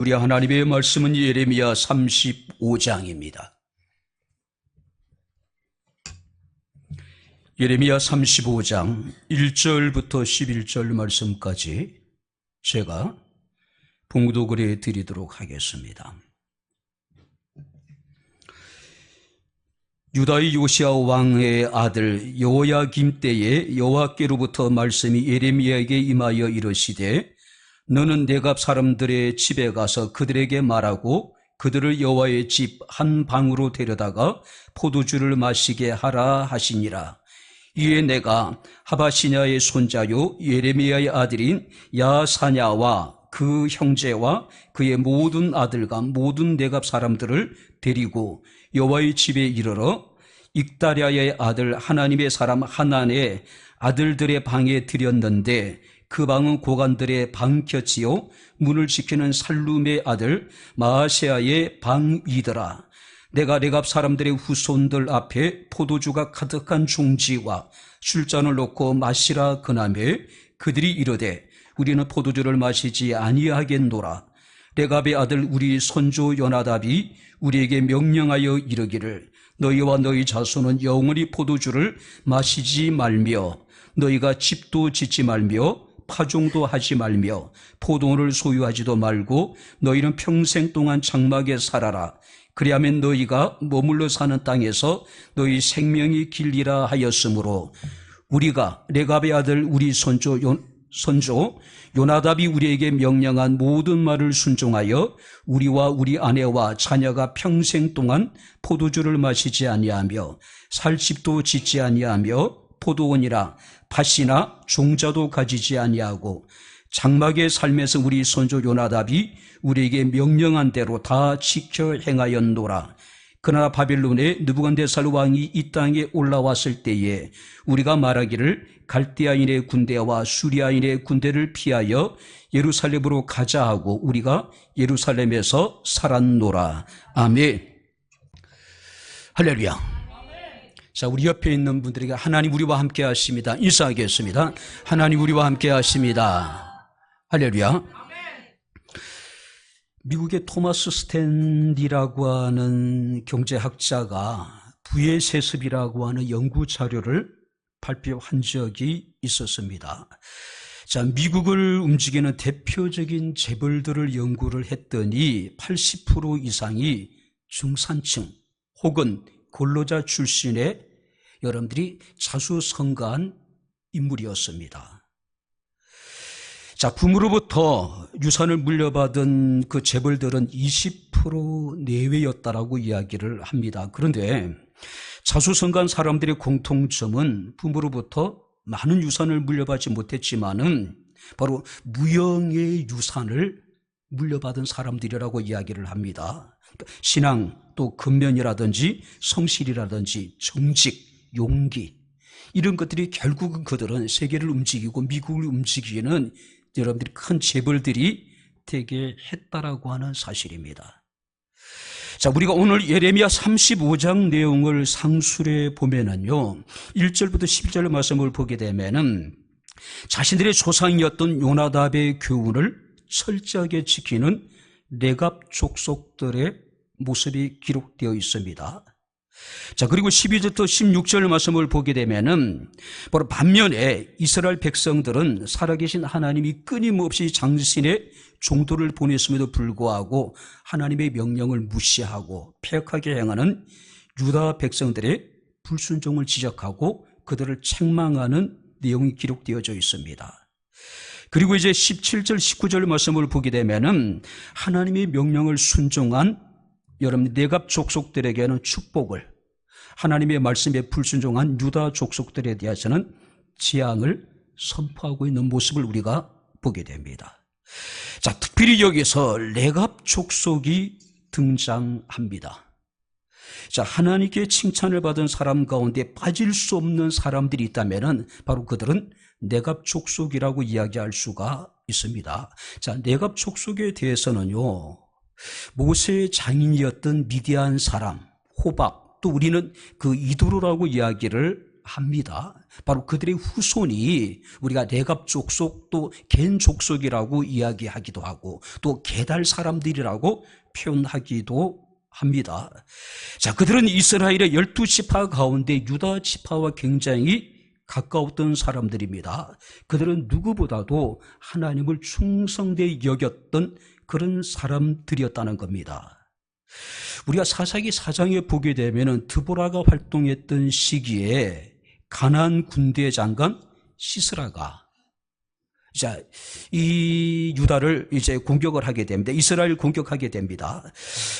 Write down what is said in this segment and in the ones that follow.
우리 하나님의 말씀은 예레미야 35장입니다. 예레미야 35장 1절부터 11절 말씀까지 제가 봉독을 해드리도록 하겠습니다. 유다의 요시야 왕의 아들 여호야김 때에 여호와께로부터 말씀이 예레미야에게 임하여 이르시되 너는 네갑 사람들의 집에 가서 그들에게 말하고 그들을 여호와의 집 한 방으로 데려다가 포도주를 마시게 하라 하시니라. 이에 내가 하바시냐의 손자요 예레미야의 아들인 야사냐와 그 형제와 그의 모든 아들과 모든 네갑 사람들을 데리고 여호와의 집에 이르러 익다랴의 아들 하나님의 사람 하난의 아들들의 방에 들였는데 그 방은 고관들의 방곁이요 문을 지키는 살룸의 아들 마아세아의 방이더라. 내가 네갑 사람들의 후손들 앞에 포도주가 가득한 중지와 술잔을 놓고 마시라 그나매 그들이 이르되 우리는 포도주를 마시지 아니하겠노라. 레갑의 아들 우리 손주 요나답이 우리에게 명령하여 이르기를 너희와 너희 자손은 영원히 포도주를 마시지 말며 너희가 집도 짓지 말며 파종도 하지 말며 포도원을 소유하지도 말고 너희는 평생 동안 장막에 살아라. 그리하면 너희가 머물러 사는 땅에서 너희 생명이 길리라 하였으므로 우리가 레갑의 아들 우리 손주 요나답이 우리에게 명령한 모든 말을 순종하여 우리와 우리 아내와 자녀가 평생 동안 포도주를 마시지 아니하며 살 집도 짓지 아니하며 포도원이라 밭이나 종자도 가지지 아니하고 장막의 삶에서 우리 손주 요나답이 우리에게 명령한 대로 다 지켜 행하였노라. 그러나 바벨론의 느부갓네살 왕이 이 땅에 올라왔을 때에 우리가 말하기를 갈대아인의 군대와 수리아인의 군대를 피하여 예루살렘으로 가자 하고 우리가 예루살렘에서 살았노라. 아멘. 할렐루야. 자, 우리 옆에 있는 분들에게 하나님 우리와 함께 하십니다. 인사하겠습니다. 하나님 우리와 함께 하십니다. 할렐루야. 미국의 토마스 스탠리라고 하는 경제학자가 부의 세습이라고 하는 연구 자료를 발표한 적이 있었습니다. 자, 미국을 움직이는 대표적인 재벌들을 연구를 했더니 80% 이상이 중산층 혹은 근로자 출신의 여러분들이 자수성가한 인물이었습니다. 자, 부모로부터 유산을 물려받은 그 재벌들은 20% 내외였다라고 이야기를 합니다. 그런데 자수성가한 사람들의 공통점은 부모로부터 많은 유산을 물려받지 못했지만은 바로 무형의 유산을 물려받은 사람들이라고 이야기를 합니다. 신앙 또 근면이라든지 성실이라든지 정직, 용기 이런 것들이 결국은 그들은 세계를 움직이고 미국을 움직이는 여러분들이 큰 재벌들이 되게 했다라고 하는 사실입니다. 자, 우리가 오늘 예레미야 35장 내용을 상술해 보면은요 1절부터 11절 말씀을 보게 되면은 자신들의 조상이었던 요나답의 교훈을 철저하게 지키는 레갑 족속들의 모습이 기록되어 있습니다. 자, 그리고 12절부터 16절 말씀을 보게 되면은 바로 반면에 이스라엘 백성들은 살아계신 하나님이 끊임없이 장신의 종도를 보냈음에도 불구하고 하나님의 명령을 무시하고 폐역하게 행하는 유다 백성들의 불순종을 지적하고 그들을 책망하는 내용이 기록되어져 있습니다. 그리고 이제 17절, 19절 말씀을 보게 되면은 하나님의 명령을 순종한 여러분 네갑 족속들에게는 축복을, 하나님의 말씀에 불순종한 유다 족속들에 대해서는 재앙을 선포하고 있는 모습을 우리가 보게 됩니다. 자, 특별히 여기서 레갑 족속이 등장합니다. 자, 하나님께 칭찬을 받은 사람 가운데 빠질 수 없는 사람들이 있다면은 바로 그들은 네갑 족속이라고 이야기할 수가 있습니다. 자, 네갑 족속에 대해서는요 모세의 장인이었던 미디안 사람 호박 또 우리는 그 이도로라고 이야기를 합니다. 바로 그들의 후손이 우리가 레갑 족속 또 겐 족속이라고 이야기하기도 하고 또 게달 사람들이라고 표현하기도 합니다. 자, 그들은 이스라엘의 12지파 가운데 유다 지파와 굉장히 가까웠던 사람들입니다. 그들은 누구보다도 하나님을 충성되이 여겼던 그런 사람들이었다는 겁니다. 우리가 사사기 4장에 보게 되면은 드보라가 활동했던 시기에 가나안 군대 장관 시스라가 이 유다를 이제 공격을 하게 됩니다. 이스라엘 공격하게 됩니다.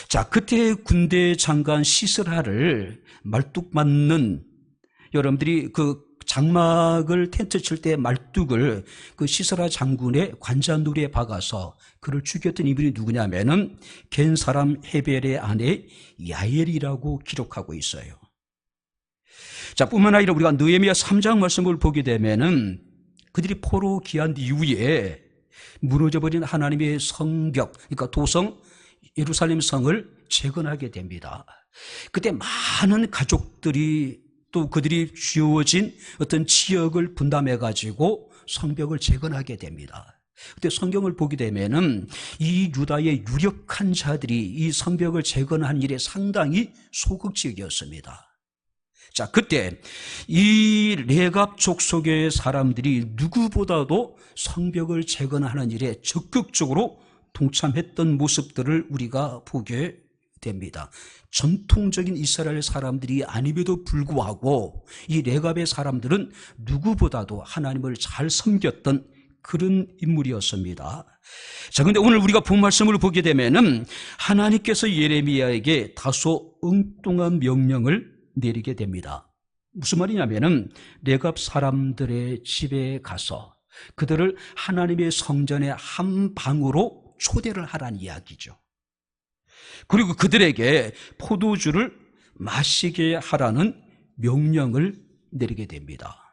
자, 그때 군대 장관 시스라를 말뚝 맞는 여러분들이 그 장막을 텐트 칠 때 말뚝을 그 시스라 장군의 관자놀이에 박아서 그를 죽였던 인물이 누구냐면은 겐 사람 헤벨의 아내 야엘이라고 기록하고 있어요. 자, 뿐만 아니라 우리가 느헤미야 3장 말씀을 보게 되면은 그들이 포로 귀환 이후에 무너져버린 하나님의 성벽, 그러니까 도성 예루살렘 성을 재건하게 됩니다. 그때 많은 가족들이 또 그들이 쥐어진 어떤 지역을 분담해가지고 성벽을 재건하게 됩니다. 그때 성경을 보게 되면은 이 유다의 유력한 자들이 이 성벽을 재건한 일에 상당히 소극적이었습니다. 자, 그때 이 레갑 족속의 사람들이 누구보다도 성벽을 재건하는 일에 적극적으로 동참했던 모습들을 우리가 보게 됩니다. 전통적인 이스라엘 사람들이 아님에도 불구하고 이 레갑의 사람들은 누구보다도 하나님을 잘 섬겼던 그런 인물이었습니다. 자, 근데 오늘 우리가 본 말씀을 보게 되면은 하나님께서 예레미야에게 다소 엉뚱한 명령을 내리게 됩니다. 무슨 말이냐면은 레갑 사람들의 집에 가서 그들을 하나님의 성전의 한 방으로 초대를 하라는 이야기죠. 그리고 그들에게 포도주를 마시게 하라는 명령을 내리게 됩니다.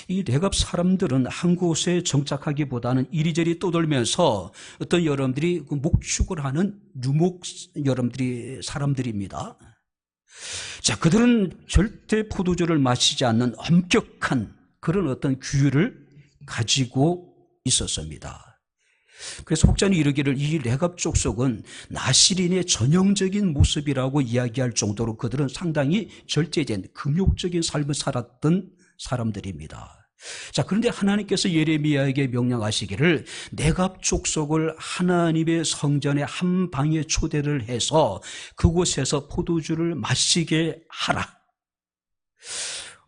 이 레갑 사람들은 한 곳에 정착하기보다는 이리저리 떠돌면서 어떤 여러분들이 목축을 하는 유목 여러분들이 사람들입니다. 자, 그들은 절대 포도주를 마시지 않는 엄격한 그런 어떤 규율을 가지고 있었습니다. 그래서 혹자는 이르기를 이 레갑 족속은 나시린의 전형적인 모습이라고 이야기할 정도로 그들은 상당히 절제된 금욕적인 삶을 살았던 사람들입니다. 자, 그런데 하나님께서 예레미야에게 명령하시기를 레갑 족속을 하나님의 성전의 한 방에 초대를 해서 그곳에서 포도주를 마시게 하라.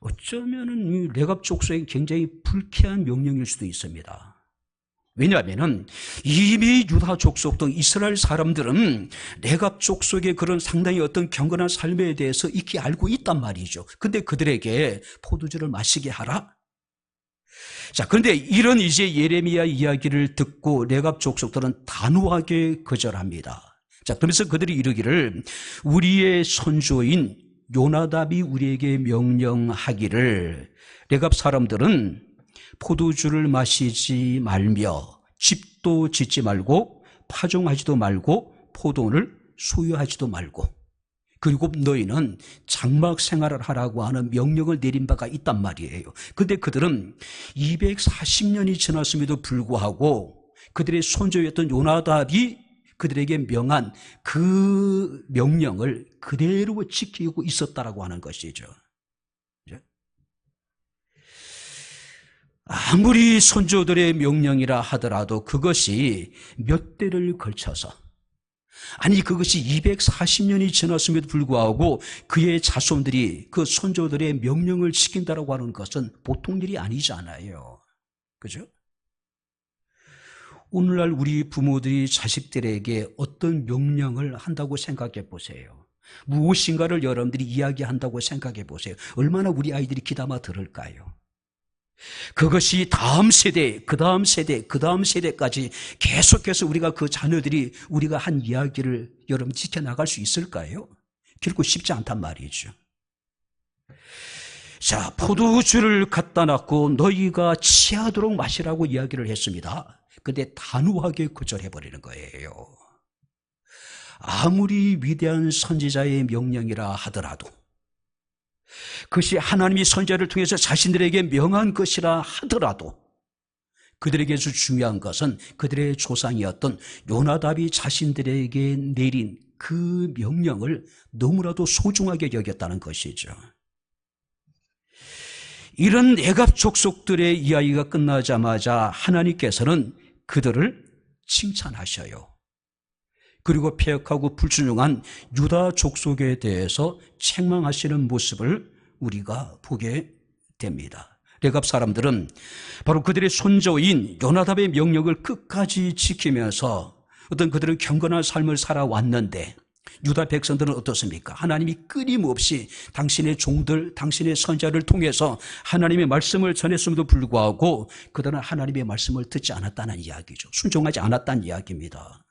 어쩌면은 이 레갑 족속에 굉장히 불쾌한 명령일 수도 있습니다. 왜냐하면은 이미 유다 족속 등 이스라엘 사람들은 레갑 족속의 그런 상당히 어떤 경건한 삶에 대해서 익히 알고 있단 말이죠. 근데 그들에게 포도주를 마시게 하라? 자, 그런데 이런 이제 예레미야 이야기를 듣고 레갑 족속들은 단호하게 거절합니다. 자, 그러면서 그들이 이르기를 우리의 선조인 요나답이 우리에게 명령하기를 레갑 사람들은 포도주를 마시지 말며 집도 짓지 말고 파종하지도 말고 포도원을 소유하지도 말고 그리고 너희는 장막 생활을 하라고 하는 명령을 내린 바가 있단 말이에요. 그런데 그들은 240년이 지났음에도 불구하고 그들의 손조였던 요나답이 그들에게 명한 그 명령을 그대로 지키고 있었다라고 하는 것이죠. 아무리 선조들의 명령이라 하더라도 그것이 몇 대를 걸쳐서 아니 그것이 240년이 지났음에도 불구하고 그의 자손들이 그 선조들의 명령을 지킨다라고 하는 것은 보통 일이 아니잖아요. 그죠? 오늘날 우리 부모들이 자식들에게 어떤 명령을 한다고 생각해 보세요. 무엇인가를 여러분들이 이야기한다고 생각해 보세요. 얼마나 우리 아이들이 귀담아 들을까요? 그것이 다음 세대, 그 다음 세대, 그 다음 세대까지 계속해서 우리가 그 자녀들이 우리가 한 이야기를 여러분 지켜나갈 수 있을까요? 결코 쉽지 않단 말이죠. 자, 포도주를 갖다 놨고 너희가 취하도록 마시라고 이야기를 했습니다. 근데 단호하게 거절해버리는 거예요. 아무리 위대한 선지자의 명령이라 하더라도 그것이 하나님이 선지자를 통해서 자신들에게 명한 것이라 하더라도 그들에게서 중요한 것은 그들의 조상이었던 요나답이 자신들에게 내린 그 명령을 너무나도 소중하게 여겼다는 것이죠. 이런 레갑 족속들의 이야기가 끝나자마자 하나님께서는 그들을 칭찬하셔요. 그리고 패역하고 불순종한 유다 족속에 대해서 책망하시는 모습을 우리가 보게 됩니다. 레갑 사람들은 바로 그들의 손자인 요나답의 명령을 끝까지 지키면서 어떤 그들은 경건한 삶을 살아왔는데 유다 백성들은 어떻습니까? 하나님이 끊임없이 당신의 종들, 당신의 선자를 통해서 하나님의 말씀을 전했음에도 불구하고 그들은 하나님의 말씀을 듣지 않았다는 이야기죠. 순종하지 않았다는 이야기입니다.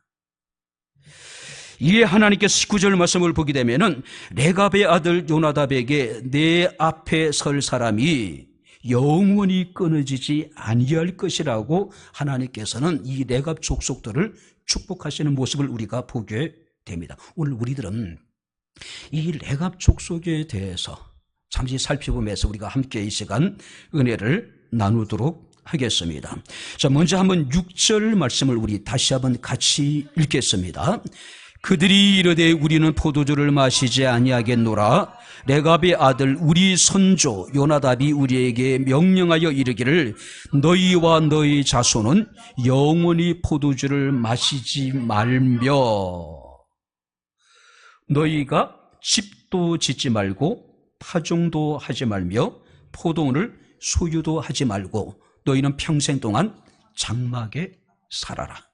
이에 하나님께서 19절 말씀을 보게 되면은 레갑의 아들 요나답에게 내 앞에 설 사람이 영원히 끊어지지 아니할 것이라고 하나님께서는 이 레갑 족속들을 축복하시는 모습을 우리가 보게 됩니다. 오늘 우리들은 이 레갑 족속에 대해서 잠시 살펴보면서 우리가 함께 이 시간 은혜를 나누도록 하겠습니다. 자, 먼저 한번 6절 말씀을 우리 다시 한번 같이 읽겠습니다. 그들이 이르되 우리는 포도주를 마시지 아니하겠노라. 레갑의 아들 우리 선조 요나답이 우리에게 명령하여 이르기를 너희와 너희 자손은 영원히 포도주를 마시지 말며 너희가 집도 짓지 말고 파종도 하지 말며 포도원을 소유도 하지 말고 너희는 평생 동안 장막에 살아라.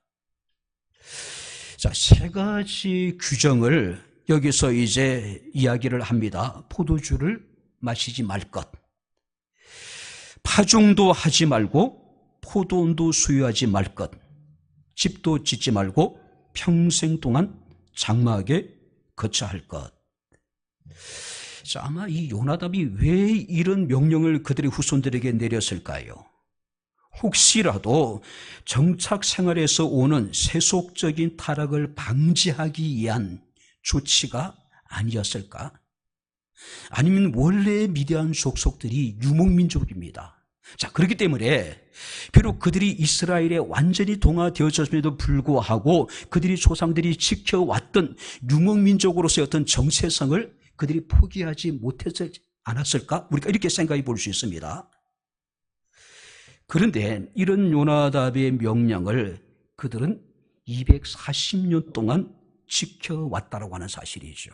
자, 세 가지 규정을 여기서 이제 이야기를 합니다. 포도주를 마시지 말 것, 파종도 하지 말고 포도원도 소유하지 말 것, 집도 짓지 말고 평생 동안 장막에 거처 할 것. 자, 아마 이 요나답이 왜 이런 명령을 그들의 후손들에게 내렸을까요? 혹시라도 정착 생활에서 오는 세속적인 타락을 방지하기 위한 조치가 아니었을까? 아니면 원래 미디안 족속들이 유목민족입니다. 자, 그렇기 때문에 비록 그들이 이스라엘에 완전히 동화되어졌음에도 불구하고 그들이 조상들이 지켜왔던 유목민족으로서의 어떤 정체성을 그들이 포기하지 못했지 않았을까? 우리가 이렇게 생각해 볼 수 있습니다. 그런데 이런 요나답의 명령을 그들은 240년 동안 지켜왔다고 하는 사실이죠.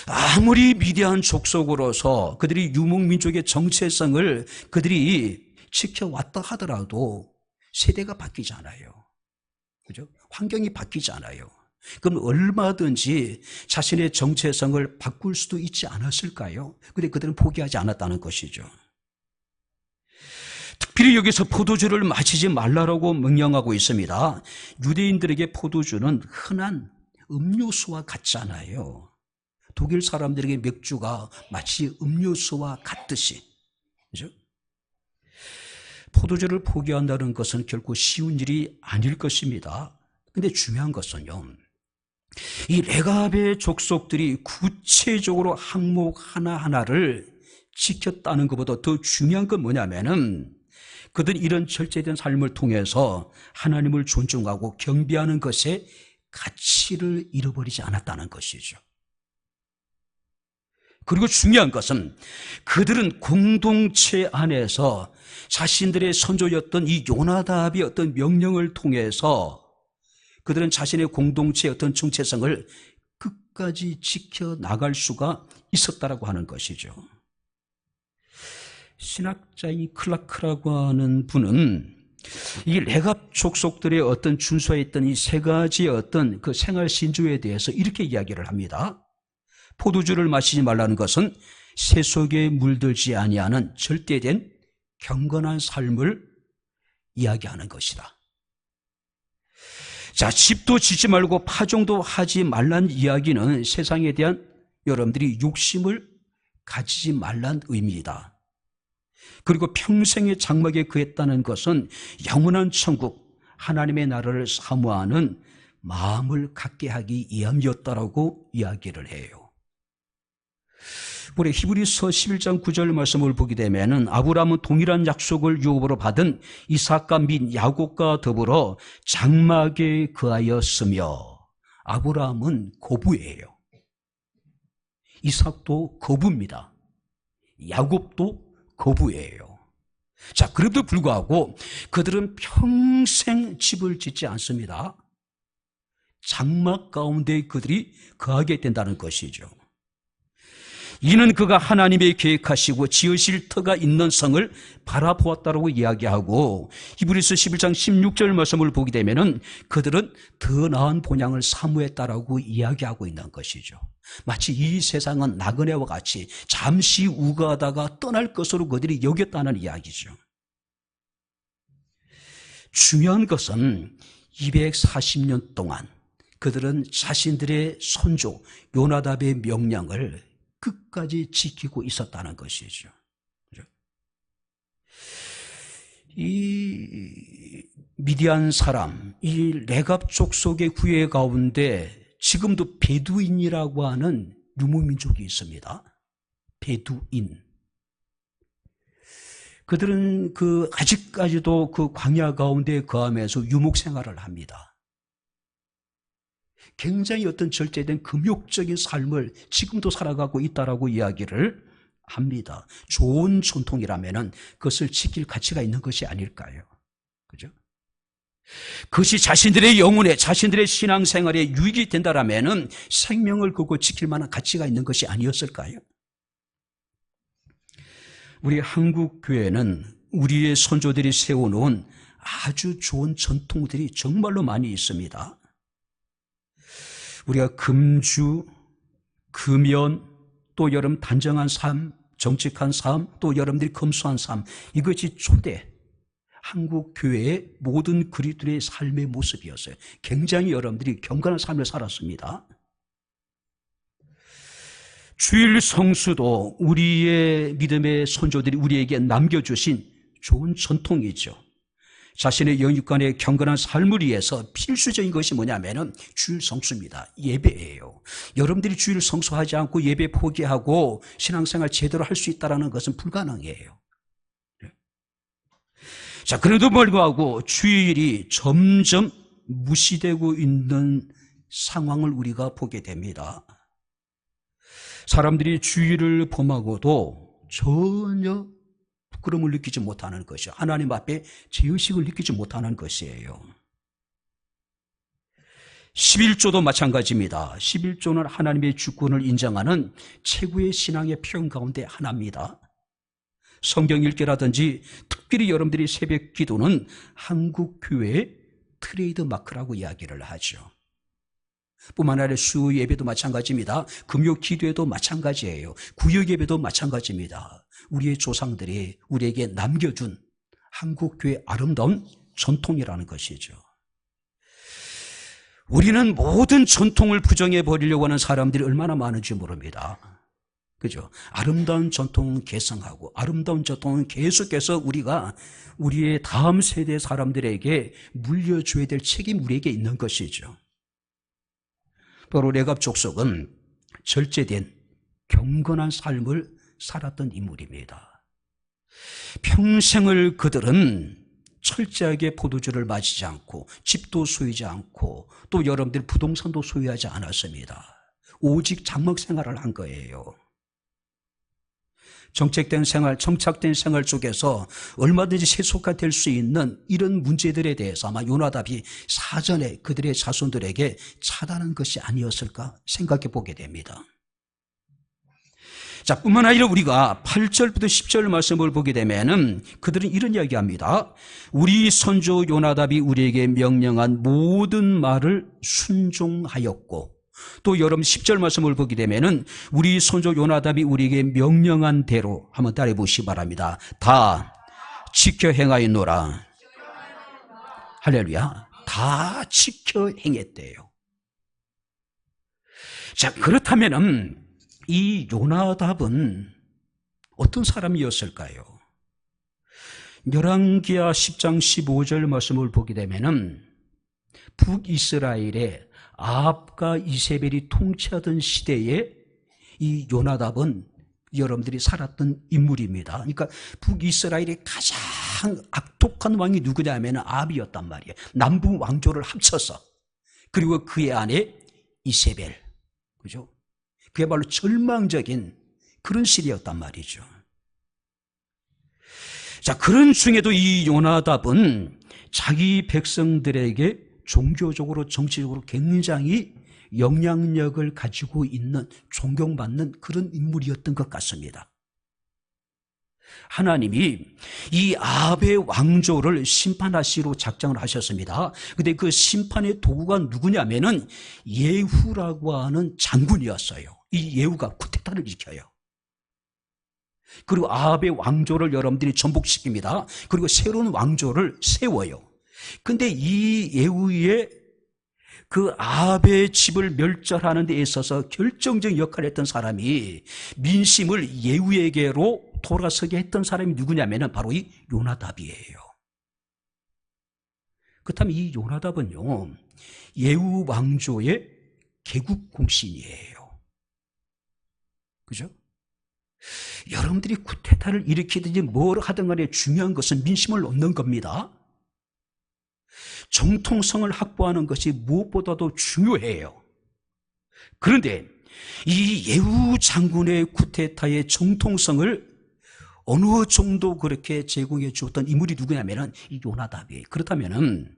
아무리 위대한 족속으로서 그들이 유목민족의 정체성을 그들이 지켜왔다 하더라도 세대가 바뀌잖아요. 그죠? 환경이 바뀌잖아요. 그럼 얼마든지 자신의 정체성을 바꿀 수도 있지 않았을까요? 그런데 그들은 포기하지 않았다는 것이죠. 특별히 여기서 포도주를 마시지 말라고 명령하고 있습니다. 유대인들에게 포도주는 흔한 음료수와 같잖아요. 독일 사람들에게 맥주가 마치 음료수와 같듯이, 그죠? 포도주를 포기한다는 것은 결코 쉬운 일이 아닐 것입니다. 그런데 중요한 것은요, 이 레갑의 족속들이 구체적으로 항목 하나하나를 지켰다는 것보다 더 중요한 건 뭐냐면은 그들은 이런 절제된 삶을 통해서 하나님을 존중하고 경배하는 것에 가치를 잃어버리지 않았다는 것이죠. 그리고 중요한 것은 그들은 공동체 안에서 자신들의 선조였던 이 요나답의 어떤 명령을 통해서 그들은 자신의 공동체의 어떤 정체성을 끝까지 지켜나갈 수가 있었다라고 하는 것이죠. 신학자인 클라크라고 하는 분은 이 레갑 족속들의 어떤 준수했던 이 세 가지의 어떤 그 생활 신조에 대해서 이렇게 이야기를 합니다. 포도주를 마시지 말라는 것은 세속에 물들지 아니하는 절대된 경건한 삶을 이야기하는 것이다. 자, 집도 짓지 말고 파종도 하지 말란 이야기는 세상에 대한 여러분들이 욕심을 가지지 말란 의미이다. 그리고 평생의 장막에 거했다는 것은 영원한 천국, 하나님의 나라를 사모하는 마음을 갖게 하기 위함이었다라고 이야기를 해요. 우리 히브리서 11장 9절 말씀을 보게 되면은 아브라함은 동일한 약속을 유업으로 받은 이삭과 및 야곱과 더불어 장막에 거하였으며, 아브라함은 거부예요. 이삭도 거부입니다. 야곱도 거부예요. 자, 그래도 불구하고 그들은 평생 집을 짓지 않습니다. 장막 가운데 그들이 거하게 된다는 것이죠. 이는 그가 하나님의 계획하시고 지으실 터가 있는 성을 바라보았다라고 이야기하고, 히브리서 11장 16절 말씀을 보게 되면은 그들은 더 나은 본향을 사모했다라고 이야기하고 있는 것이죠. 마치 이 세상은 나그네와 같이 잠시 우거하다가 떠날 것으로 그들이 여겼다는 이야기죠. 중요한 것은 240년 동안 그들은 자신들의 손주 요나답의 명령을 끝까지 지키고 있었다는 것이죠. 이 미디안 사람, 이 레갑 족속의 후예 가운데 지금도 베두인이라고 하는 유목민족이 있습니다. 베두인. 그들은 아직까지도 그 광야 가운데 거하면서 유목 생활을 합니다. 굉장히 어떤 절제된 금욕적인 삶을 지금도 살아가고 있다라고 이야기를 합니다. 좋은 전통이라면은 그것을 지킬 가치가 있는 것이 아닐까요? 그죠? 그것이 자신들의 영혼에, 자신들의 신앙생활에 유익이 된다라면은 생명을 걸고 지킬 만한 가치가 있는 것이 아니었을까요? 우리 한국 교회는 우리의 선조들이 세워놓은 아주 좋은 전통들이 정말로 많이 있습니다. 우리가 금주, 금연, 또 여러분 단정한 삶, 정직한 삶, 또 여러분들이 검소한 삶, 이것이 초대 한국 교회의 모든 그리스도의 삶의 모습이었어요. 굉장히 여러분들이 경건한 삶을 살았습니다. 주일 성수도 우리의 믿음의 선조들이 우리에게 남겨주신 좋은 전통이죠. 자신의 영육간의 경건한 삶을 위해서 필수적인 것이 뭐냐면은 주일 성수입니다. 예배예요. 여러분들이 주일 성수하지 않고 예배 포기하고 신앙생활 제대로 할 수 있다는 것은 불가능해요. 자, 그래도 불구하고 주일이 점점 무시되고 있는 상황을 우리가 보게 됩니다. 사람들이 주일을 범하고도 전혀 부끄러움을 느끼지 못하는 것이요, 하나님 앞에 죄의식을 느끼지 못하는 것이에요. 11조도 마찬가지입니다. 11조는 하나님의 주권을 인정하는 최고의 신앙의 표현 가운데 하나입니다. 성경 읽기라든지 특별히 여러분들이 새벽 기도는 한국 교회의 트레이드 마크라고 이야기를 하죠. 뿐만 아니라 수 예배도 마찬가지입니다. 금요 기도에도 마찬가지예요. 구역 예배도 마찬가지입니다. 우리의 조상들이 우리에게 남겨준 한국교회의 아름다운 전통이라는 것이죠. 우리는 모든 전통을 부정해 버리려고 하는 사람들이 얼마나 많은지 모릅니다. 그죠? 아름다운 전통은 계승하고 아름다운 전통은 계속해서 우리가 우리의 다음 세대 사람들에게 물려줘야 될 책임이 우리에게 있는 것이죠. 바로 레갑 족속은 절제된 경건한 삶을 살았던 인물입니다. 평생을 그들은 철저하게 포도주를 마시지 않고 집도 소유하지 않고 또 여러분들 부동산도 소유하지 않았습니다. 오직 장막 생활을 한 거예요. 정착된 생활 속에서 얼마든지 세속화될 수 있는 이런 문제들에 대해서 아마 요나답이 사전에 그들의 자손들에게 차단한 것이 아니었을까 생각해 보게 됩니다. 자, 뿐만 아니라 우리가 8절부터 10절 말씀을 보게 되면은 그들은 이런 이야기합니다. 우리 선조 요나답이 우리에게 명령한 모든 말을 순종하였고, 또 여러분 10절 말씀을 보게 되면은 우리 선조 요나답이 우리에게 명령한 대로 한번 따라해 보시기 바랍니다. 다 지켜 행하였노라. 할렐루야. 다 지켜 행했대요. 자, 그렇다면은 이 요나답은 어떤 사람이었을까요? 열왕기하 10장 15절 말씀을 보게 되면은 북이스라엘의 아합과 이세벨이 통치하던 시대에 이 요나답은 여러분들이 살았던 인물입니다. 그러니까 북이스라엘의 가장 악독한 왕이 누구냐면 아합이었단 말이에요. 남부 왕조를 합쳐서. 그리고 그의 아내 이세벨. 그죠? 그야말로 절망적인 그런 시리였단 말이죠. 자, 그런 중에도 이 요나답은 자기 백성들에게 종교적으로 정치적으로 굉장히 영향력을 가지고 있는 존경받는 그런 인물이었던 것 같습니다. 하나님이 이 아합의 왕조를 심판하시로 작정을 하셨습니다. 근데 그 심판의 도구가 누구냐면은 예후라고 하는 장군이었어요. 이 예후가 쿠데타를 일으켜요. 그리고 아합의 왕조를 여러분들이 전복시킵니다. 그리고 새로운 왕조를 세워요. 근데 이 예후의 그 아합의 집을 멸절하는 데 있어서 결정적인 역할을 했던 사람이 민심을 예후에게로 돌아서게 했던 사람이 누구냐면 바로 이 요나답이에요. 그렇다면 이 요나답은요, 예후 왕조의 개국 공신이에요. 그죠? 여러분들이 쿠데타를 일으키든지 뭘 하든 간에 중요한 것은 민심을 얻는 겁니다. 정통성을 확보하는 것이 무엇보다도 중요해요. 그런데 이 예후 장군의 쿠데타의 정통성을 어느 정도 그렇게 제공해 주었던 인물이 누구냐면은 이 요나답이에요. 그렇다면은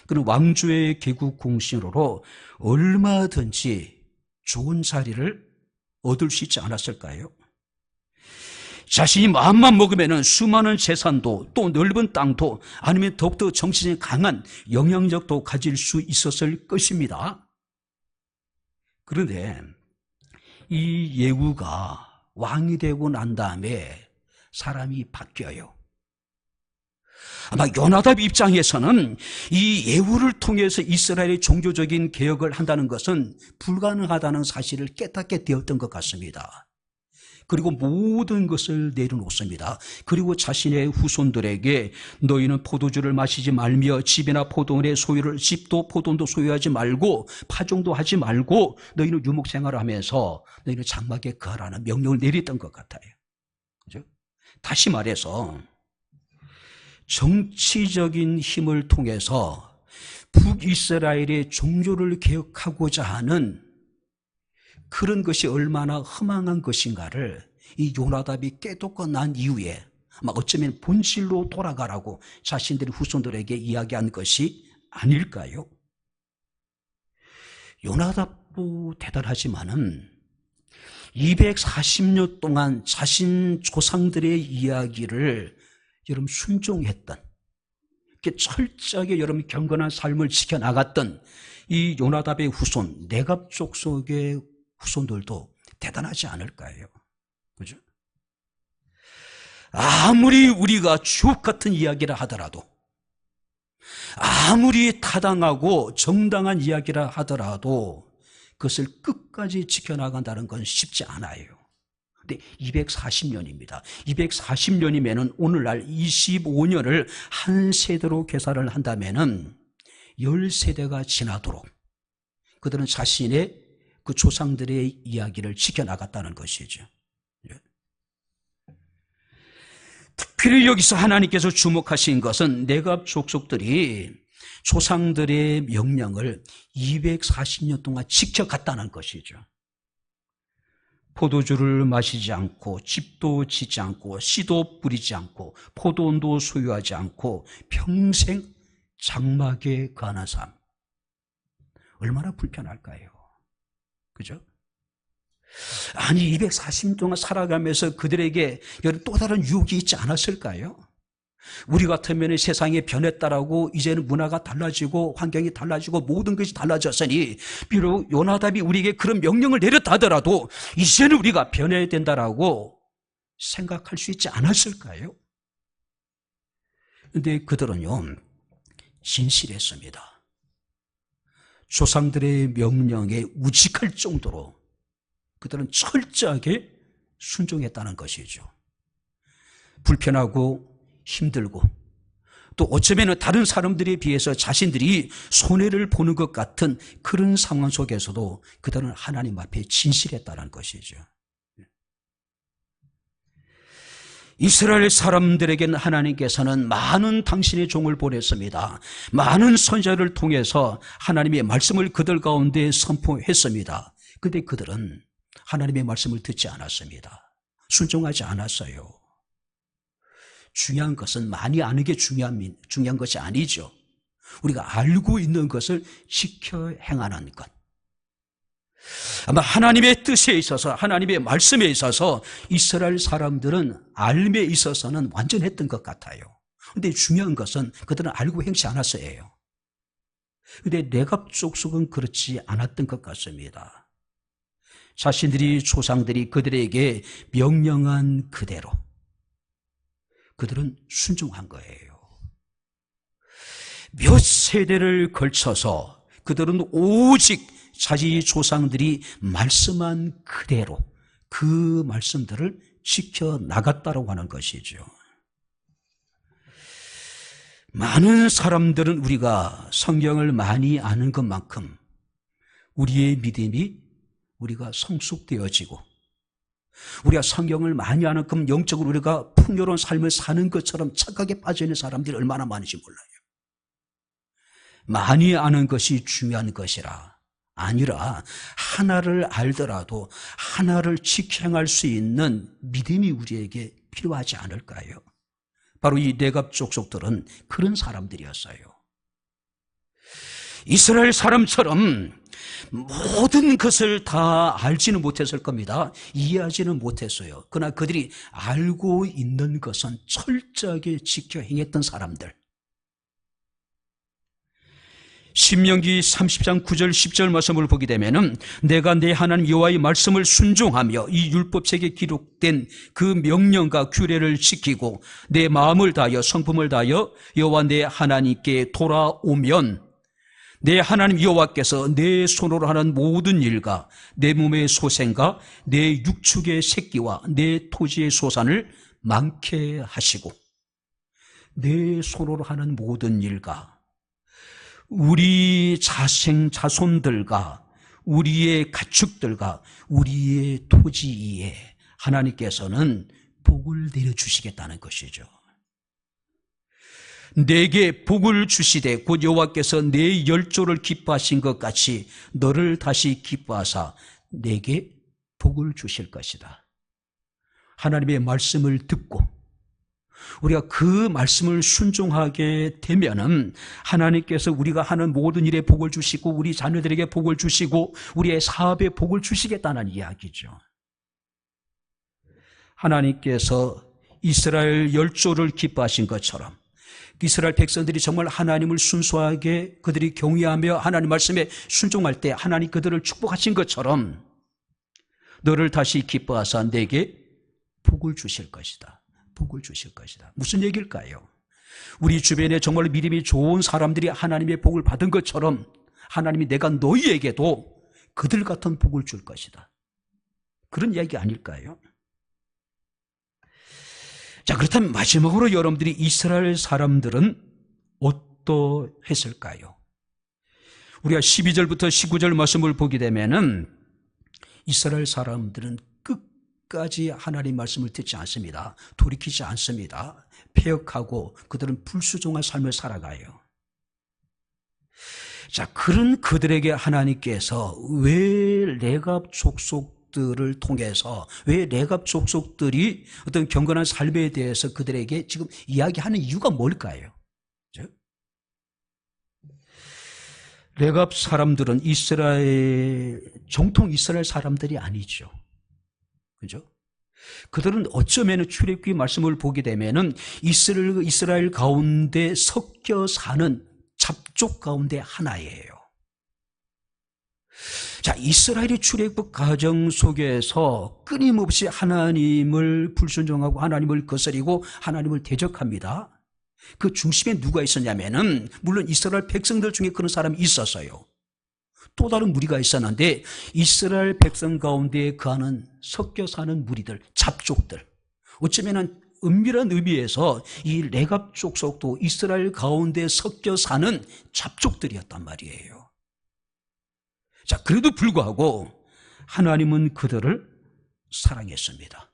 그는 왕조의 개국 공신으로 얼마든지 좋은 자리를 얻을 수 있지 않았을까요? 자신이 마음만 먹으면은 수많은 재산도 또 넓은 땅도 아니면 더욱더 정치적인 강한 영향력도 가질 수 있었을 것입니다. 그런데 이 예후가 왕이 되고 난 다음에 사람이 바뀌어요. 아마 요나답 입장에서는 이 예후를 통해서 이스라엘의 종교적인 개혁을 한다는 것은 불가능하다는 사실을 깨닫게 되었던 것 같습니다. 그리고 모든 것을 내려놓습니다. 그리고 자신의 후손들에게 너희는 포도주를 마시지 말며 집이나 포도원의 소유를 집도 포도원도 소유하지 말고 파종도 하지 말고 너희는 유목생활을 하면서 너희는 장막에 거하라는 명령을 내렸던 것 같아요. 그죠? 다시 말해서 정치적인 힘을 통해서 북이스라엘의 종교를 개혁하고자 하는 그런 것이 얼마나 허망한 것인가를 이 요나답이 깨닫고 난 이후에 아마 어쩌면 본질로 돌아가라고 자신들의 후손들에게 이야기한 것이 아닐까요? 요나답도 대단하지만은 240년 동안 자신 조상들의 이야기를 여러분 순종했던, 철저하게 여러분 경건한 삶을 지켜나갔던 이 요나답의 후손, 네갑 족속의 후손들도 대단하지 않을까요? 그죠? 아무리 우리가 주옥 같은 이야기를 하더라도, 아무리 타당하고 정당한 이야기를 하더라도 그것을 끝까지 지켜나간다는 건 쉽지 않아요. 근데 240년입니다. 240년이면은 오늘날 25년을 한 세대로 계산을 한다면은 10세대가 지나도록 그들은 자신의 그 조상들의 이야기를 지켜나갔다는 것이죠. 특별히 여기서 하나님께서 주목하신 것은 네갑 족속들이 조상들의 명령을 240년 동안 지켜갔다는 것이죠. 포도주를 마시지 않고 집도 짓지 않고 씨도 뿌리지 않고 포도원도 소유하지 않고 평생 장막에 거하는 삶. 얼마나 불편할까요? 그죠? 아니 240년 동안 살아가면서 그들에게 또 다른 유혹이 있지 않았을까요? 우리 같으면 세상이 변했다라고 이제는 문화가 달라지고 환경이 달라지고 모든 것이 달라졌으니 비록 요나답이 우리에게 그런 명령을 내렸다 하더라도 이제는 우리가 변해야 된다라고 생각할 수 있지 않았을까요? 그런데 그들은요 진실했습니다. 조상들의 명령에 우직할 정도로 그들은 철저하게 순종했다는 것이죠. 불편하고 힘들고 또 어쩌면 다른 사람들에 비해서 자신들이 손해를 보는 것 같은 그런 상황 속에서도 그들은 하나님 앞에 진실했다는 것이죠. 이스라엘 사람들에게는 하나님께서는 많은 당신의 종을 보냈습니다. 많은 선지자를 통해서 하나님의 말씀을 그들 가운데 선포했습니다. 그런데 그들은 하나님의 말씀을 듣지 않았습니다. 순종하지 않았어요. 중요한 것은 많이 아는 게 중요한 것이 아니죠. 우리가 알고 있는 것을 지켜 행하는 것. 아마 하나님의 뜻에 있어서, 하나님의 말씀에 있어서 이스라엘 사람들은 알매 있어서는 완전했던 것 같아요. 그런데 중요한 것은 그들은 알고 행치 않았어요. 그런데 레갑 족속은 그렇지 않았던 것 같습니다. 자신들이 조상들이 그들에게 명령한 그대로 그들은 순종한 거예요. 몇 세대를 걸쳐서 그들은 오직 자기 조상들이 말씀한 그대로 그 말씀들을 지켜나갔다고 하는 것이죠. 많은 사람들은 우리가 성경을 많이 아는 것만큼 우리의 믿음이 우리가 성숙되어지고 우리가 성경을 많이 아는 만큼 영적으로 우리가 풍요로운 삶을 사는 것처럼 착각에 빠져있는 사람들이 얼마나 많은지 몰라요. 많이 아는 것이 중요한 것이라 아니라 하나를 알더라도 하나를 지켜 행할 수 있는 믿음이 우리에게 필요하지 않을까요? 바로 이 레갑 족속들은 그런 사람들이었어요. 이스라엘 사람처럼 모든 것을 다 알지는 못했을 겁니다. 이해하지는 못했어요. 그러나 그들이 알고 있는 것은 철저하게 지켜 행했던 사람들. 신명기 30장 9절 10절 말씀을 보게 되면은 내가 내 하나님 여호와의 말씀을 순종하며 이 율법책에 기록된 그 명령과 규례를 지키고 내 마음을 다하여 성품을 다하여 여호와 내 하나님께 돌아오면 내 하나님 여호와께서 내 손으로 하는 모든 일과 내 몸의 소생과 내 육축의 새끼와 내 토지의 소산을 많게 하시고 내 손으로 하는 모든 일과 우리 자손들과 우리의 가축들과 우리의 토지에 하나님께서는 복을 내려주시겠다는 것이죠. 내게 복을 주시되 곧 여호와께서 내 열조를 기뻐하신 것 같이 너를 다시 기뻐하사 내게 복을 주실 것이다. 하나님의 말씀을 듣고 우리가 그 말씀을 순종하게 되면은 하나님께서 우리가 하는 모든 일에 복을 주시고 우리 자녀들에게 복을 주시고 우리의 사업에 복을 주시겠다는 이야기죠. 하나님께서 이스라엘 열조를 기뻐하신 것처럼 이스라엘 백성들이 정말 하나님을 순수하게 그들이 경외하며 하나님 말씀에 순종할 때 하나님 그들을 축복하신 것처럼 너를 다시 기뻐하사 내게 복을 주실 것이다. 복을 주실 것이다. 무슨 얘기일까요? 우리 주변에 정말 믿음이 좋은 사람들이 하나님의 복을 받은 것처럼 하나님이 내가 너희에게도 그들 같은 복을 줄 것이다. 그런 이야기 아닐까요? 자, 그렇다면 마지막으로 여러분들이 이스라엘 사람들은 어떠했을까요? 우리가 12절부터 19절 말씀을 보게 되면은 이스라엘 사람들은 끝까지 하나님 말씀을 듣지 않습니다. 돌이키지 않습니다. 폐역하고 그들은 불수종한 삶을 살아가요. 자, 그런 그들에게 하나님께서 왜 레갑 족속들을 통해서 왜 레갑 족속들이 어떤 경건한 삶에 대해서 그들에게 지금 이야기하는 이유가 뭘까요? 레갑 사람들은 정통 이스라엘 사람들이 아니죠. 그죠? 그들은 어쩌면 출애굽기 말씀을 보게 되면은 이스라엘 가운데 섞여 사는 잡족 가운데 하나예요. 자, 이스라엘의 출애굽 과정 속에서 끊임없이 하나님을 불순종하고 하나님을 거스리고 하나님을 대적합니다. 그 중심에 누가 있었냐면은 물론 이스라엘 백성들 중에 그런 사람이 있었어요. 또 다른 무리가 있었는데 이스라엘 백성 가운데 거하는 섞여 사는 무리들, 잡족들. 어쩌면은 은밀한 의미에서 이 레갑 족속도 이스라엘 가운데 섞여 사는 잡족들이었단 말이에요. 자, 그래도 불구하고 하나님은 그들을 사랑했습니다.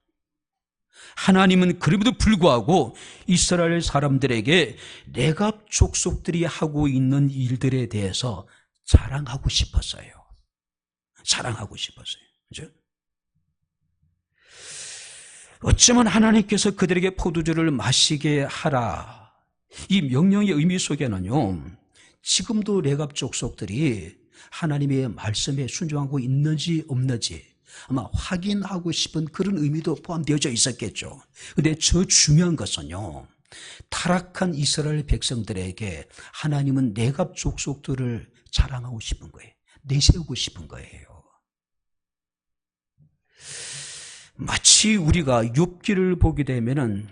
하나님은 그럼에도 불구하고 이스라엘 사람들에게 레갑 족속들이 하고 있는 일들에 대해서 자랑하고 싶었어요. 자랑하고 싶었어요. 그죠? 어쩌면 하나님께서 그들에게 포도주를 마시게 하라. 이 명령의 의미 속에는요, 지금도 레갑 족속들이 하나님의 말씀에 순종하고 있는지 없는지 아마 확인하고 싶은 그런 의미도 포함되어져 있었겠죠. 그런데 저 중요한 것은요, 타락한 이스라엘 백성들에게 하나님은 레갑 족속들을 자랑하고 싶은 거예요. 내세우고 싶은 거예요. 마치 우리가 욥기를 보게 되면은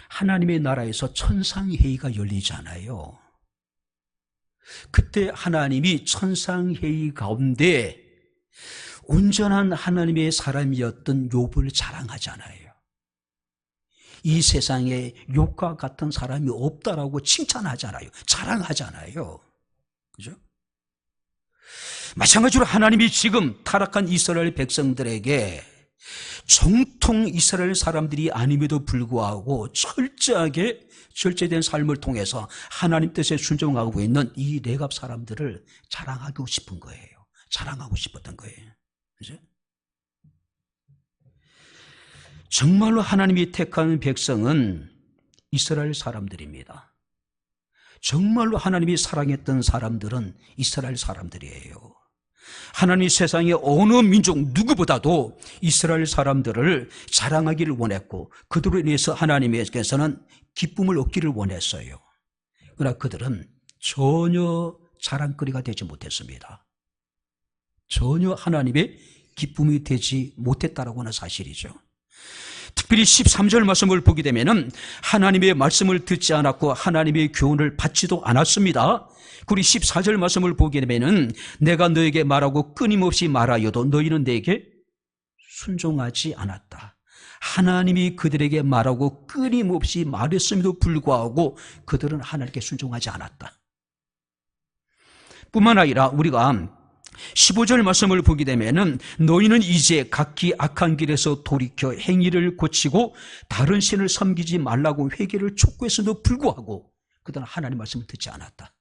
하나님의 나라에서 천상회의가 열리잖아요. 그때 하나님이 천상회의 가운데 온전한 하나님의 사람이었던 욥을 자랑하잖아요. 이 세상에 욥과 같은 사람이 없다라고 칭찬하잖아요. 자랑하잖아요. 그죠? 마찬가지로 하나님이 지금 타락한 이스라엘 백성들에게 정통 이스라엘 사람들이 아님에도 불구하고 철저하게 절제된 삶을 통해서 하나님 뜻에 순종하고 있는 이 레갑 사람들을 자랑하고 싶은 거예요. 자랑하고 싶었던 거예요. 그죠? 정말로 하나님이 택한 백성은 이스라엘 사람들입니다. 정말로 하나님이 사랑했던 사람들은 이스라엘 사람들이에요. 하나님이 세상의 어느 민족 누구보다도 이스라엘 사람들을 자랑하기를 원했고 그들로 인해서 하나님께서는 기쁨을 얻기를 원했어요. 그러나 그들은 전혀 자랑거리가 되지 못했습니다. 전혀 하나님의 기쁨이 되지 못했다라고 하는 사실이죠. 특별히 13절 말씀을 보게 되면 하나님의 말씀을 듣지 않았고 하나님의 교훈을 받지도 않았습니다. 그리고 14절 말씀을 보게 되면 내가 너에게 말하고 끊임없이 말하여도 너희는 내게 순종하지 않았다. 하나님이 그들에게 말하고 끊임없이 말했음에도 불구하고 그들은 하나님께 순종하지 않았다. 뿐만 아니라 우리가 15절 말씀을 보게 되면 너희는 이제 각기 악한 길에서 돌이켜 행위를 고치고 다른 신을 섬기지 말라고 회개를 촉구했음에도 불구하고 그들은 하나님 말씀을 듣지 않았다.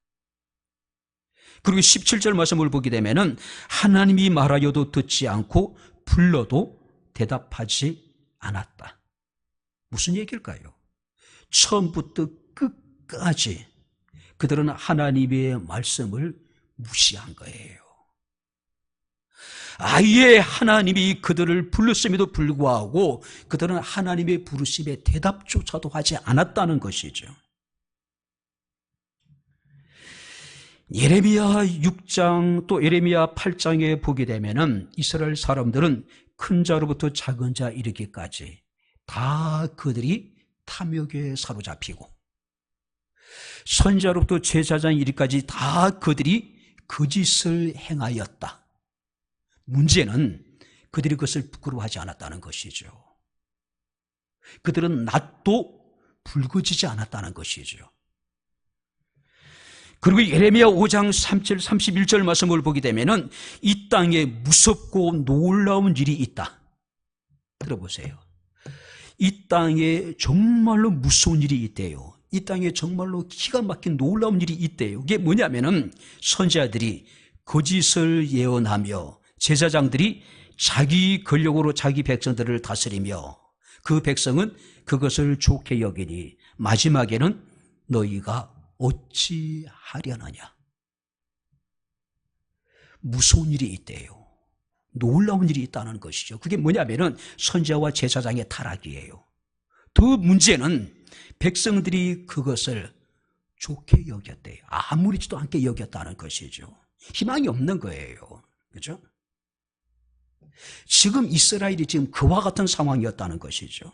그리고 17절 말씀을 보게 되면 하나님이 말하여도 듣지 않고 불러도 대답하지 않았다. 무슨 얘기일까요? 처음부터 끝까지 그들은 하나님의 말씀을 무시한 거예요. 아예 하나님이 그들을 불렀음에도 불구하고 그들은 하나님의 부르심에 대답조차도 하지 않았다는 것이죠. 예레미야 6장 또 예레미야 8장에 보게 되면은 이스라엘 사람들은 큰 자로부터 작은 자 이르기까지 다 그들이 탐욕에 사로잡히고 선자로부터 제사장 이르기까지 다 그들이 거짓을 행하였다. 문제는 그들이 그것을 부끄러워하지 않았다는 것이죠. 그들은 낯도 붉어지지 않았다는 것이죠. 그리고 예레미야 5장 31절 말씀을 보게 되면 이 땅에 무섭고 놀라운 일이 있다. 들어보세요. 이 땅에 정말로 무서운 일이 있대요. 이 땅에 정말로 기가 막힌 놀라운 일이 있대요. 그게 뭐냐면은 선지자들이 거짓을 예언하며 제사장들이 자기 권력으로 자기 백성들을 다스리며 그 백성은 그것을 좋게 여기니 마지막에는 너희가 어찌 하려느냐. 무서운 일이 있대요. 놀라운 일이 있다는 것이죠. 그게 뭐냐면은 선지자와 제사장의 타락이에요. 더 문제는 백성들이 그것을 좋게 여겼대요. 아무렇지도 않게 여겼다는 것이죠. 희망이 없는 거예요. 그렇죠? 지금 이스라엘이 지금 그와 같은 상황이었다는 것이죠.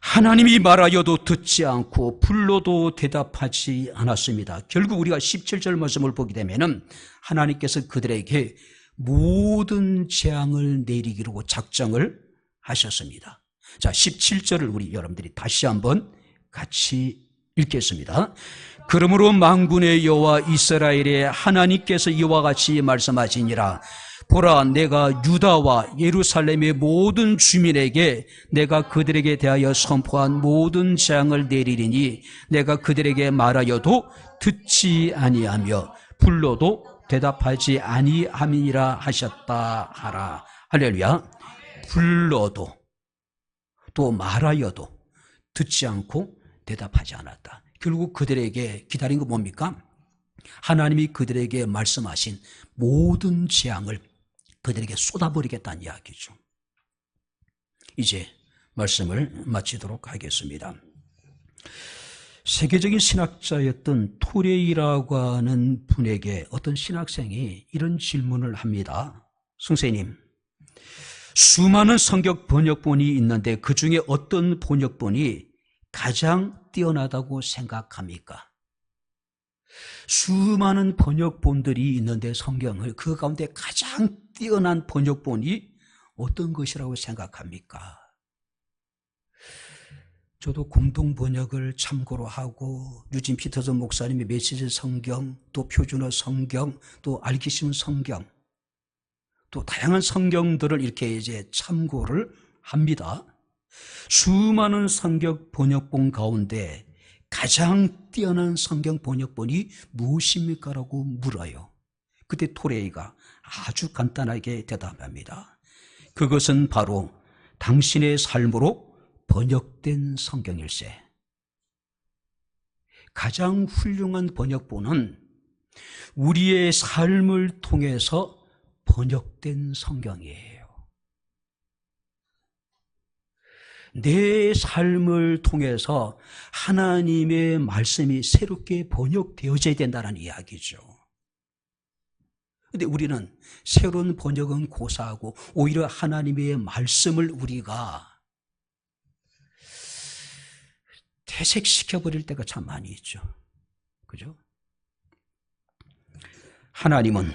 하나님이 말하여도 듣지 않고 불러도 대답하지 않았습니다. 결국 우리가 17절 말씀을 보게 되면 하나님께서 그들에게 모든 재앙을 내리기로 작정을 하셨습니다. 자, 17절을 우리 여러분들이 다시 한번 같이 읽겠습니다. 그러므로 만군의 여호와 이스라엘의 하나님께서 이와 같이 말씀하시니라. 보라, 내가 유다와 예루살렘의 모든 주민에게 내가 그들에게 대하여 선포한 모든 재앙을 내리리니 내가 그들에게 말하여도 듣지 아니하며 불러도 대답하지 아니함이라 하셨다 하라. 할렐루야. 불러도 또 말하여도 듣지 않고 대답하지 않았다. 결국 그들에게 기다린 거 뭡니까? 하나님이 그들에게 말씀하신 모든 재앙을 그들에게 쏟아버리겠다는 이야기죠. 이제 말씀을 마치도록 하겠습니다. 세계적인 신학자였던 토레이라고 하는 분에게 어떤 신학생이 이런 질문을 합니다. 선생님, 수많은 성경 번역본이 있는데 그 중에 어떤 번역본이 가장 뛰어나다고 생각합니까? 수많은 번역본들이 있는데 성경을 그 가운데 가장 뛰어난 번역본이 어떤 것이라고 생각합니까? 저도 공동 번역을 참고로 하고 유진 피터슨 목사님의 메시지 성경, 또 표준어 성경, 또 알기심 성경, 또 다양한 성경들을 이렇게 이제 참고를 합니다. 수많은 성경 번역본 가운데 가장 뛰어난 성경 번역본이 무엇입니까? 라고 물어요. 그때 토레이가 아주 간단하게 대답합니다. 그것은 바로 당신의 삶으로 번역된 성경일세. 가장 훌륭한 번역본은 우리의 삶을 통해서 번역된 성경이에요. 내 삶을 통해서 하나님의 말씀이 새롭게 번역되어져야 된다는 이야기죠. 그런데 우리는 새로운 번역은 고사하고 오히려 하나님의 말씀을 우리가 퇴색시켜버릴 때가 참 많이 있죠. 그죠? 하나님은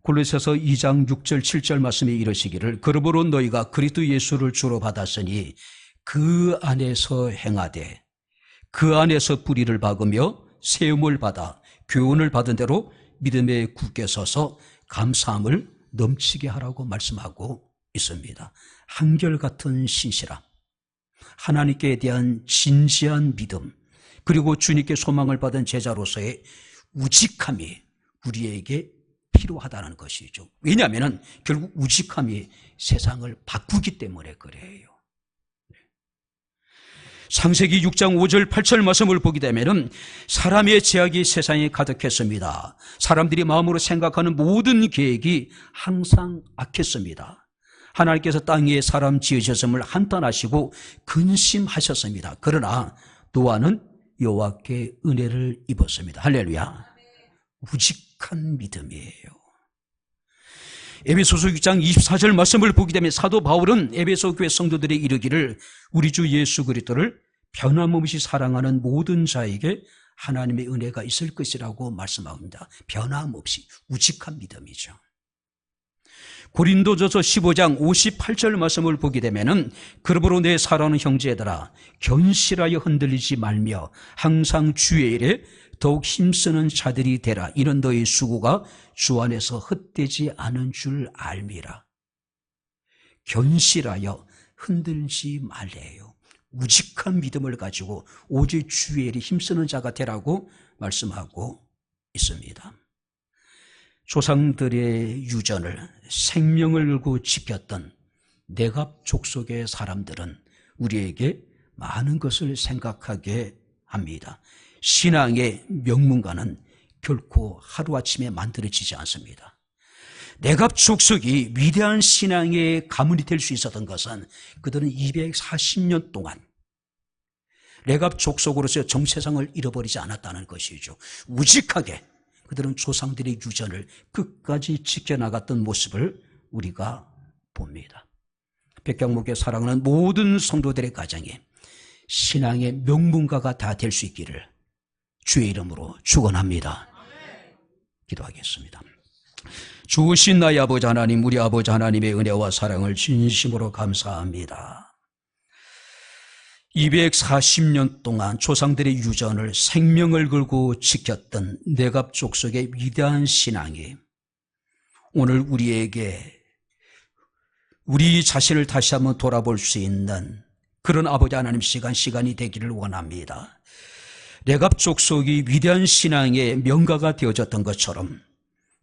골로새서 2장 6절 7절 말씀에 이르시기를 그러므로 너희가 그리스도 예수를 주로 받았으니 그 안에서 행하되 그 안에서 뿌리를 박으며 세움을 받아 교훈을 받은 대로 믿음에 굳게 서서 감사함을 넘치게 하라고 말씀하고 있습니다. 한결같은 신실함, 하나님께 대한 진지한 믿음, 그리고 주님께 소망을 받은 제자로서의 우직함이 우리에게 필요하다는 것이죠. 왜냐하면 결국 우직함이 세상을 바꾸기 때문에 그래요. 창세기 6장 5절 8절 말씀을 보게 되면 사람의 죄악이 세상에 가득했습니다. 사람들이 마음으로 생각하는 모든 계획이 항상 악했습니다. 하나님께서 땅 위에 사람 지으셨음을 한탄하시고 근심하셨습니다. 그러나 노아는 여호와께 은혜를 입었습니다. 할렐루야. 우직한 믿음이에요. 에베소서 6장 24절 말씀을 보게 되면 사도 바울은 에베소 교회 성도들의 이르기를 우리 주 예수 그리스도를 변함없이 사랑하는 모든 자에게 하나님의 은혜가 있을 것이라고 말씀합니다. 변함없이 우직한 믿음이죠. 고린도전서 15장 58절 말씀을 보게 되면은 그러므로 내 사랑하는 형제들아 견실하여 흔들리지 말며 항상 주의 일에 더욱 힘쓰는 자들이 되라. 이는 너희 수고가 주 안에서 헛되지 않은 줄 알미라. 견실하여 흔들지 말래요. 우직한 믿음을 가지고 오직 주의 일에 힘쓰는 자가 되라고 말씀하고 있습니다. 조상들의 유전을 생명을 걸고 지켰던 내갑 족속의 사람들은 우리에게 많은 것을 생각하게 합니다. 신앙의 명문가는 결코 하루아침에 만들어지지 않습니다. 내갑 족속이 위대한 신앙의 가문이 될 수 있었던 것은 그들은 240년 동안 내갑 족속으로서 정체성을 잃어버리지 않았다는 것이죠. 우직하게 그들은 조상들의 유전을 끝까지 지켜나갔던 모습을 우리가 봅니다. 백경목의 사랑하는 모든 성도들의 가정에 신앙의 명문가가 다 될 수 있기를 주의 이름으로 축원합니다. 기도하겠습니다. 주신 나의 아버지 하나님, 우리 아버지 하나님의 은혜와 사랑을 진심으로 감사합니다. 240년 동안 조상들의 유전을 생명을 걸고 지켰던 내갑 족속의 위대한 신앙이 오늘 우리에게 우리 자신을 다시 한번 돌아볼 수 있는 그런 아버지 하나님 시간이 되기를 원합니다. 레갑 족속이 위대한 신앙의 명가가 되어졌던 것처럼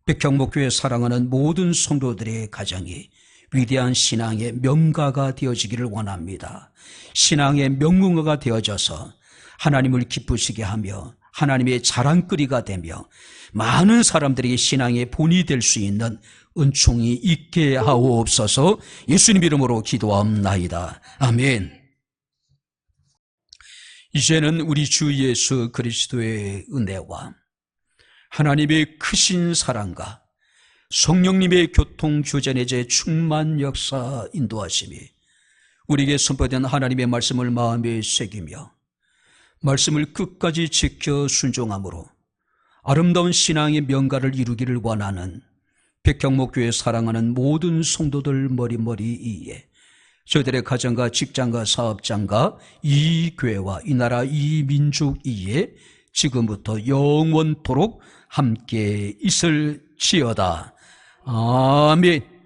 백향목교회 사랑하는 모든 성도들의 가정이 위대한 신앙의 명가가 되어지기를 원합니다. 신앙의 명문가가 되어져서 하나님을 기쁘시게 하며 하나님의 자랑거리가 되며 많은 사람들에게 신앙의 본이 될 수 있는 은총이 있게 하옵소서. 예수님 이름으로 기도합나이다. 아멘. 이제는 우리 주 예수 그리스도의 은혜와 하나님의 크신 사랑과 성령님의 교통교제내제 충만 역사 인도하심이 우리에게 선포된 하나님의 말씀을 마음에 새기며 말씀을 끝까지 지켜 순종함으로 아름다운 신앙의 명가를 이루기를 원하는 백향목교회 사랑하는 모든 성도들 머리머리 이에 저들의 가정과 직장과 사업장과 이 교회와 이 나라 이 민족 이에 지금부터 영원토록 함께 있을지어다. 아멘.